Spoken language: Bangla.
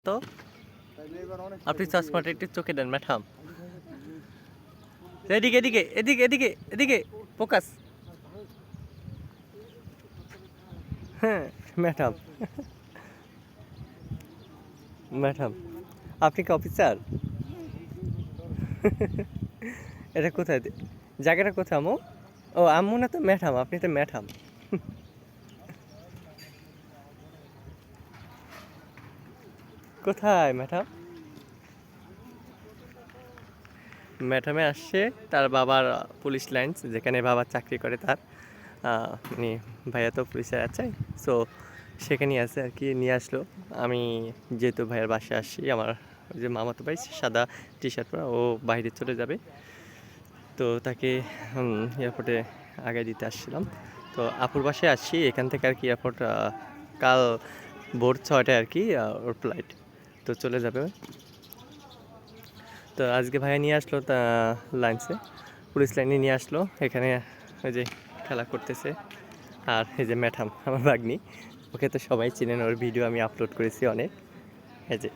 তো আপনি চশমাটা একটু চোখে দেন ম্যাডাম। এদিকে এদিকে এদিকে এদিকে এদিকে ফোকাস। হ্যাঁ ম্যাডাম, ম্যাডাম আপনি কি অফিসার? এটা কোথায়, জায়গাটা কোথায় আম্মু? ও আম্মু না তো ম্যাডাম, আপনি তো ম্যাডাম। কোথায় ম্যাডাম? ম্যাডামে আসছে তার বাবার পুলিশ লাইন্স, যেখানে বাবা চাকরি করে তার। মানে ভাইয়া তো পুলিশে আছে, সো সেখানেই আছে আর কি, নিয়ে আসলো। আমি যেহেতু ভাইয়ের বাসায় আসছি, আমার ওই যে মামাতো ভাই সাদা টি শার্ট পরা, ও বাইরে চলে যাবে, তো তাকে এয়ারপোর্টে আগে দিতে আসছিলাম। তো আপুর বাসায় আসছি, এখান থেকে আর কি এয়ারপোর্ট কাল ভোর 6টায় আর কি ওর ফ্লাইট, তো চলে যাবে। তো আজকে ভাইয়া নিয়ে আসলো তা লাইন্সে, পুলিশ লাইনে নিয়ে আসলো। এখানে ওই যে খেলা করতেছে, আর এই যে ম্যাডাম আমার ভাগ্নি, ওকে তো সবাই চিনেন, ওর ভিডিও আমি আপলোড করেছি অনেক। এই যে